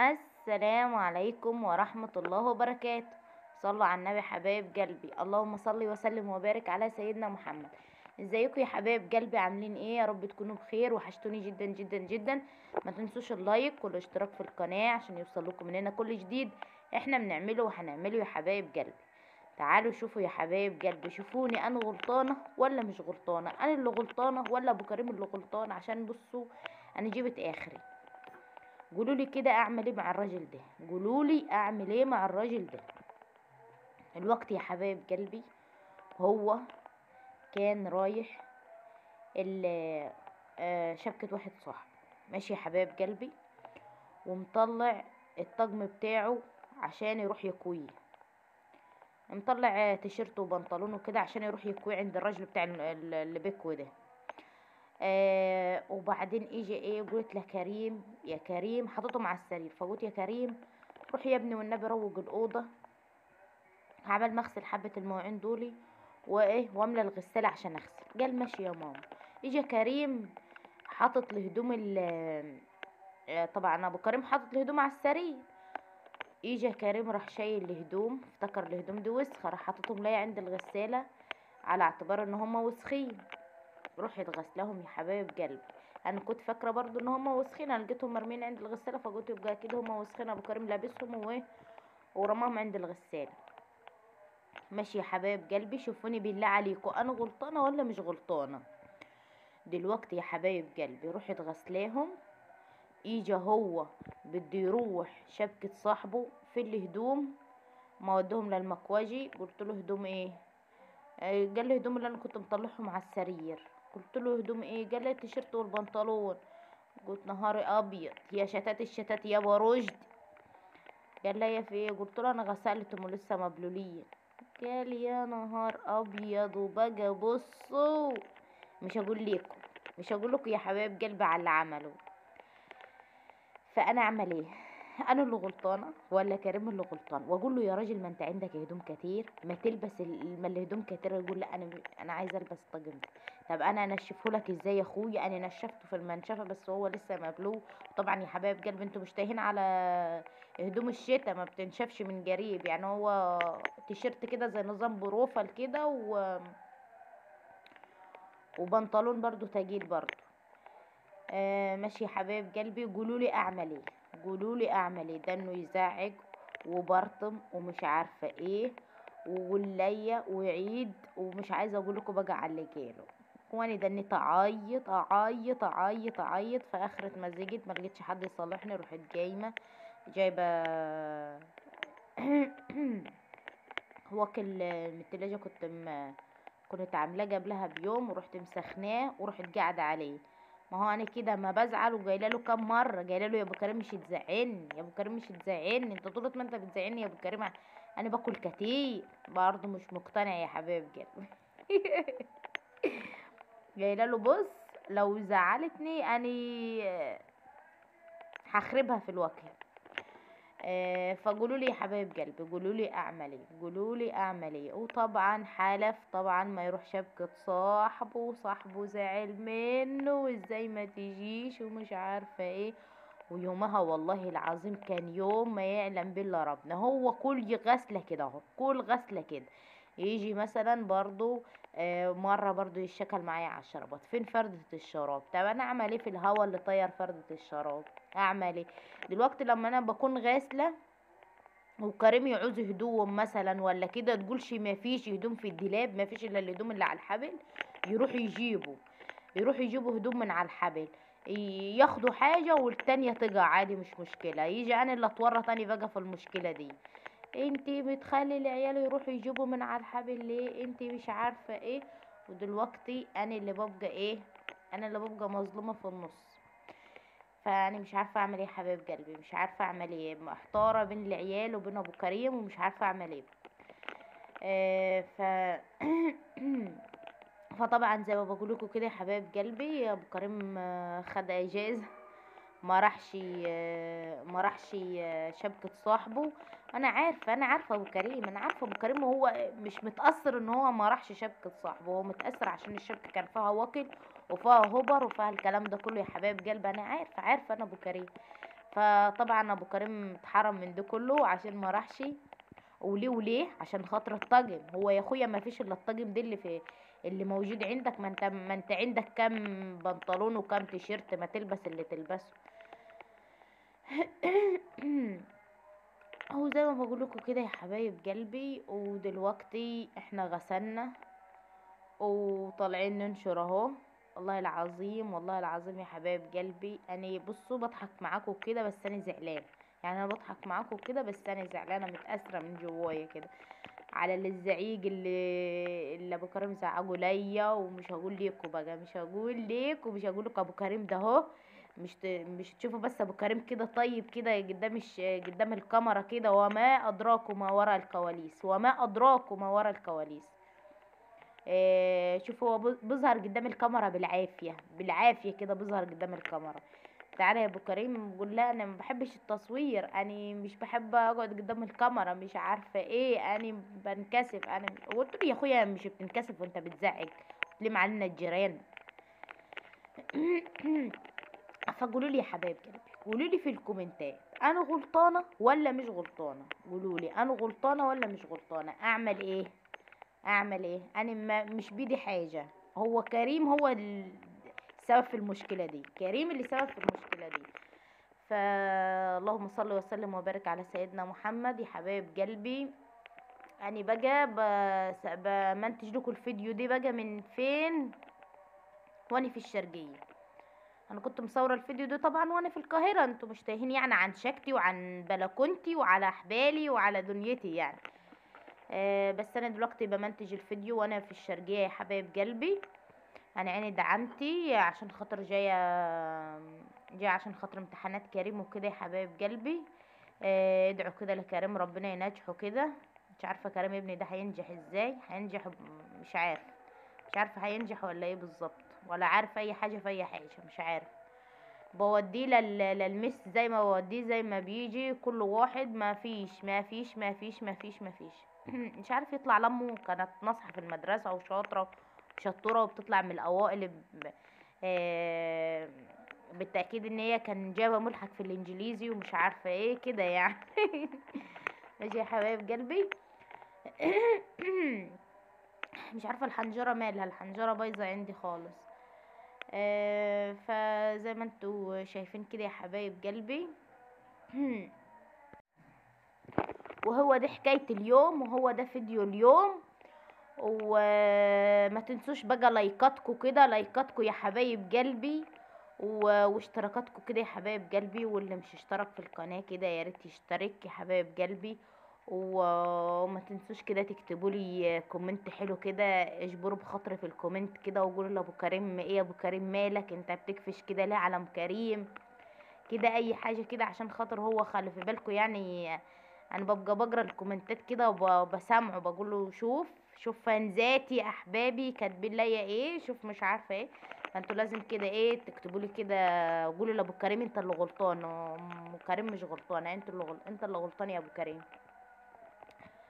السلام عليكم ورحمة الله وبركاته. صلوا على النبي حبايب قلبي، اللهم صل وسلم وبارك على سيدنا محمد. ازيكم يا حبايب قلبي؟ عاملين ايه؟ يا رب تكونوا بخير، وحشتوني جدا جدا جدا. ما تنسوش اللايك والاشتراك في القناة عشان يوصلكم مننا كل جديد احنا بنعمله وهنعمله يا حبايب قلبي. تعالوا شوفوا يا حبايب قلبي، شوفوني انا غلطانة ولا مش غلطانة، انا اللي غلطانة ولا ابو كريم اللي غلطان؟ عشان بصوا انا جبت اخري. قولولي كده اعمل ايه مع الراجل ده، قولولي اعمل ايه مع الراجل ده. الوقت يا حبايب قلبي هو كان رايح شبكة واحد صاحب، ماشي يا حبايب قلبي، ومطلع الطقم بتاعه عشان يروح يكويه، مطلع تيشيرت وبنطلون وكده عشان يروح يكويه عند الراجل بتاع اللي بيكوي ده. وبعدين اجي ايه، قلت له كريم يا كريم، حطيته على السرير، فقلت يا كريم روح يا ابني والنبي روق الاوضه، عمل مغسل حبة المواعين دولي وايه واملى الغسالة عشان اغسل. قال ماشي يا ماما. اجا كريم حاطط الهدوم طبعا ابو كريم حاطط الهدوم على السرير. اجا كريم راح شايل الهدوم، افتكر الهدوم دي وسخة، راح حاططهم ليا عند الغسالة على اعتبار ان هما وسخين. رحت غسلهم يا حبايب قلبي، انا كنت فاكره برضو ان هما وسخين، انا لقيتهم مرمين عند الغساله فقلت يبقى اكيد هما وسخين، ابو كريم لابسهم وايه ورماهم عند الغساله. ماشي يا حبايب قلبي، شوفوني بالله عليكم انا غلطانه ولا مش غلطانه. دلوقتي يا حبايب قلبي رحت غسلاهم، اجا هو بده يروح شبكة صاحبه في الهدوم، ما ودهم للمكواجي. قلت له هدوم ايه؟ قال لي هدوم اللي انا كنت مطلعهم على السرير. قلت له هدوم ايه؟ قال لي التيشيرت والبنطلون. قلت نهاري ابيض يا شتات الشتات يا رشدي. قال لي يا في ايه؟ قلت له انا غسلتهم ولسه مبلولين. قال يا نهار ابيض. وبقى بصوا، مش هقول لكم، مش هقول لكم يا حبايب قلبي على اللي عمله. فانا اعمل ايه؟ انا اللي غلطانه ولا كريم اللي غلطان؟ واقول له يا راجل ما انت عندك هدوم كتير، ما تلبس ما الهدوم كتير. يقول لا انا عايزه البس طقم ده. طب انا انشفه لك ازاي يا اخويا؟ انا نشفته في المنشفه بس هو لسه مبلول. طبعا يا حبايب قلبي انتوا مش تايهين على هدوم الشتا، ما بتنشفش من قريب، يعني هو تيشيرت كده زي نظام بروفال كده وبنطلون برضو تجيل برضو. ماشي يا حبايب قلبي، قولولي اعمل ايه، قولولي اعمل ايه. ده انه يزعج وبرطم ومش عارفه ايه وولية وعيد، ومش عايزه اقول لكم بقى على اللي جاله. وانا دنيت اعيط اعيط اعيط اعيط، في اخرة ما زجت ما لقيتش حد يصلحني، رحت جايبه وكل من التلاجة، كنت عاملاه قبلها بيوم، ورحت مسخناه ورحت قاعده عليه. ما هو انا كده ما بزعل، وجايله له كام مره، جايله له يا ابو كريم مش تزعلني، يا ابو كريم مش تزعلني، انت طول ما انت بتزعلني يا ابو كريم انا باكل كتير. برضه مش مقتنع يا حبيب قلبي. جايله له بص، لو زعلتني اني هخربها في الوكل. فقولوا لي يا حبايب قلبي، قولوا لي اعمل ايه، قولوا لي اعمل ايه. وطبعا حلف طبعا ما يروح شبكة صاحبه، وصاحبه زعل منه وازاي ما تجيش ومش عارفة ايه. ويومها والله العظيم كان يوم ما يعلم بالله ربنا. هو كل غسلة كده اهو، كل غسلة كده يجي مثلا برضو مرة برضو يشكل معايا على الشرابات، فين فردة الشراب؟ طب انا اعمل ايه في الهوا اللي طير فردة الشراب؟ اعمل ايه دلوقتي لما انا بكون غاسلة وكريم يعوز هدوم مثلا ولا كده؟ تقولش ما فيش هدوم في الدولاب، ما فيش الا الهدوم اللي على الحبل، يروح يجيبوا هدوم من على الحبل، ياخدوا حاجة والتانية تقع عادي مش مشكلة. يجي انا اللي اتورط تاني بقى في المشكلة دي. انتي بتخلي العيال يروحوا يجيبوا من على الحبل ليه؟ انتي مش عارفة ايه. ودلوقتي انا اللي ببقى ايه، انا اللي ببقى مظلومة في النص. فانا مش عارفه اعمل ايه يا حبايب قلبي، مش عارفه اعمل ايه، محتاره بين العيال وبين ابو كريم ومش عارفه اعمل ايه. آه ف فطبعا زي ما بقول لكم كده يا حبايب قلبي، ابو كريم خد اجازه، ما راحش شبكة صاحبه. انا عارفه ابو كريم، انا عارفه ابو كريم، وهو مش متأثر ان هو ما راحش شبكة صاحبه، هو متأثر عشان الشبكة كان فيها وكل وفيها هبر وفيها الكلام ده كله يا حبايب قلبي. انا عارفه انا ابو كريم. فطبعا ابو كريم اتحرم من ده كله عشان ما راحش. وليه عشان خاطر الطاجن. هو يا اخويا ما فيش الا الطاجن ده اللي موجود عندك. ما انت عندك كام بنطلون وكام تيشيرت، ما تلبس اللي تلبسه. هو زي ما بقول لكم كده يا حبايب قلبي. ودلوقتي احنا غسلنا وطالعين ننشر اهو. والله العظيم والله العظيم يا حبايب قلبي، انا بصوا بضحك معاكم كده بس انا زعلان. يعني انا بضحك معاكم كده بس انا زعلانه متاثره من جوايا كده على الزعيق اللي ابو كريم زعقوا ليا. ومش هقول ليكوا بقى، مش هقول ليك ومش هقول لك ابو كريم ده اهو. مش تشوفوا بس ابو كريم كده طيب كده قدام الكاميرا كده. وما ادراكم ما وراء الكواليس، وما ادراكم ما وراء الكواليس. شوف هو بيظهر قدام الكاميرا بالعافية بالعافية كده، بيظهر قدام الكاميرا. تعالى يا ابو كريم قول لها انا ما بحبش التصوير، انا مش بحب اقعد قدام الكاميرا، مش عارفه ايه، انا بنكسف. انا قلت له يا اخويا مش بتنكسف وانت بتزعق، تلم علينا الجيران. فقولوا لي يا حبايب قلبي، قولوا لي في الكومنتات انا غلطانه ولا مش غلطانه. قولوا لي انا غلطانه ولا مش غلطانه. اعمل ايه؟ اعمل ايه؟ انا ما مش بيدي حاجه. هو كريم هو السبب في المشكله دي، كريم اللي سبب في المشكله دي. فاللهم صل وسلم وبارك على سيدنا محمد يا حبايب قلبي. انا بقى بمنتج لكم الفيديو دي بقى من فين؟ وانا في الشرقيه. انا كنت مصوره الفيديو ده طبعا وانا في القاهره. انتوا مش تايهين يعني عن شكتي وعن بلكونتي وعلى احبالي وعلى دنيتي يعني. بس انا دلوقتي بمنتج الفيديو وانا في الشرقيه يا حبايب قلبي. انا عيني دعمتي عشان خاطر جايه عشان خاطر امتحانات كريم وكده يا حبايب قلبي. ادعوا كده لكريم ربنا ينجحه كده. مش عارفه كريم ابني ده هينجح ازاي، هينجح مش عارف. مش عارفه هينجح ولا ايه بالظبط، ولا عارف اي حاجه في اي حاجه، مش عارف. بوديه للمس زي ما بوديه زي ما بيجي كل واحد. ما فيش. مش عارف يطلع. لمه كانت ناصحة في المدرسة وشاطرة شطورة وبتطلع من الأوائل آه، بالتأكيد ان هي كان جايبة ملحق في الانجليزي ومش عارفة ايه كده يعني. ماشي يا حبايب قلبي. مش عارفة الحنجرة مالها، الحنجرة بايظة عندي خالص. فزي ما انتوا شايفين كده يا حبايب قلبي. وهو ده حكاية اليوم، وهو ده فيديو اليوم. وما تنسوش بقى لايكاتكم كده، لايكاتكم يا حبايب قلبي. واشتراكاتكم كده يا حبايب قلبي. واللي مش اشترك في القناة كده يا ريت يشترك يا حبايب قلبي. وما تنسوش كده تكتبوا لي كومنت حلو كده، اجبروا بخاطري في الكومنت كده وقولوا لابو كريم ايه يا ابو كريم مالك انت بتكفش كده ليه على ام كريم كده، اي حاجه كده عشان خاطر هو خلي في بالكم يعني. انا ببقى بقرا الكومنتات كده وبسامعه بقول له شوف فانزاتي يا احبابي كاتبين ليا ايه، شوف مش عارفه ايه. فانتوا لازم كده ايه تكتبوا لي كده، قولوا لابو كريم انت اللي غلطان، ام كريم مش غلطانه، انت اللي غلطان يا ابو كريم.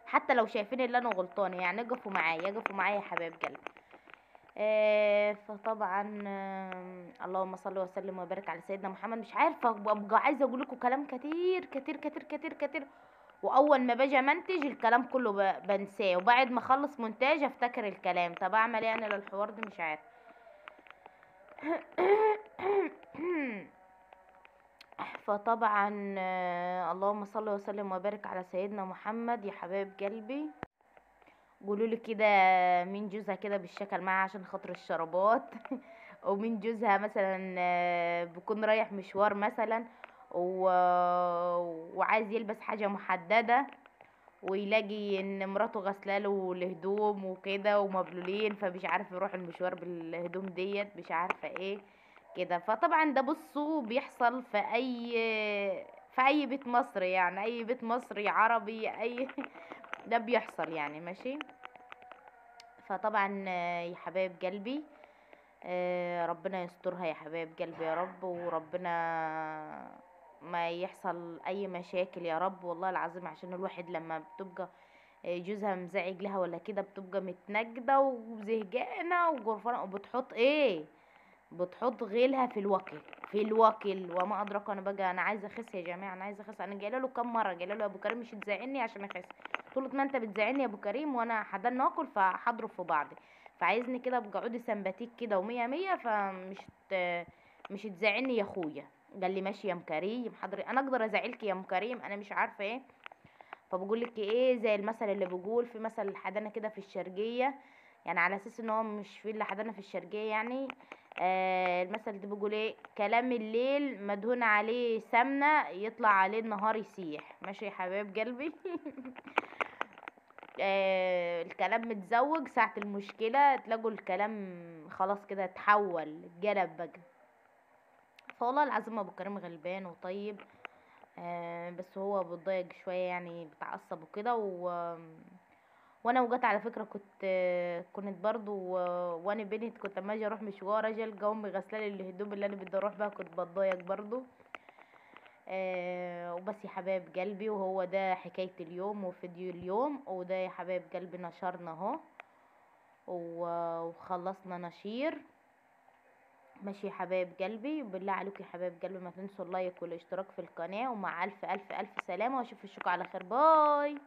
حتى لو شايفين ان انا غلطانه يعني اقفوا معايا، اقفوا معايا يا حبايب قلبي. فطبعا اللهم صل وسلم وبارك على سيدنا محمد. مش عارفه ابقى عايزه اقول لكم كلام كتير كتير كتير كتير كتير. واول ما باجي منتج الكلام كله بنساه، وبعد ما اخلص مونتاج افتكر الكلام. طب اعمل ايه انا للحوار ده؟ مش عارف. فطبعا اللهم صل وسلم وبارك على سيدنا محمد يا حبايب قلبي. قولوا لي كده مين جوزها كده بالشكل معاها عشان خاطر الشرابات. ومين جوزها مثلا بيكون رايح مشوار مثلا و... وعايز يلبس حاجة محددة، ويلاقي ان مراته غسلاله الهدوم وكده ومبلولين، فمش عارف يروح المشوار بالهدوم ديت مش عارفة ايه كده. فطبعا ده بصوا بيحصل في اي بيت مصري، يعني اي بيت مصري عربي اي. ده بيحصل يعني ماشي. فطبعا يا حبايب قلبي ربنا يسترها يا حبايب قلبي يا رب. وربنا ما يحصل اي مشاكل يا رب والله العظيم. عشان الواحد لما بتبقى جوزها مزعج لها ولا كده بتبقى متنجدة وزهقانة وجرفانة وبتحط ايه بتحط غيلها في الوكل، في الوكل. وما ادراك. انا بقى انا عايزه اخس يا جماعه، انا عايزه اخس. انا جايله له كام مره، جايله له يا ابو كريم مش تزعلني عشان اخس. طول ما انت بتزعلني يا ابو كريم وانا حدان ناكل فهضرب في بعضي. فعايزني كده ابقى عودي سمباتيك كده ومية مية، مش تزعلني يا اخويا. قال لي ماشي يا ام كريم حضري، انا اقدر ازعلك يا ام كريم؟ انا مش عارفه ايه. فبقول لك ايه، زي المثل اللي بيقول في مثل الحدانه كده في الشرقيه، يعني على اساس ان هو مش في الا حدانه في الشرقيه يعني. المثل ده بيقول ايه: كلام الليل مدهون عليه سمنه، يطلع عليه النهار يسيح. ماشي يا حبايب قلبي. الكلام متزوج ساعة المشكلة تلاقوا الكلام خلاص كده اتحول اتجلب بقى. فوالله العظيم ابو كريم غلبان وطيب. بس هو بيتضايق شويه يعني، بتعصب وكده وانا وجات على فكره كنت برضو وانا بنت كنت اما اجي اروح مشوار اجي القى امي غسالة الهدوم اللي انا بدي اروح بها، كنت بتضايق برضو. وبس يا حبايب قلبي، وهو ده حكاية اليوم وفيديو اليوم، وده يا حبايب قلبي نشرنا اهو وخلصنا نشير. ماشي يا حبايب قلبي، وبالله عليكم يا حبايب قلبي ما تنسوا اللايك والاشتراك في القناة، ومع الف الف الف سلامة، واشوف وشكم على خير. باي.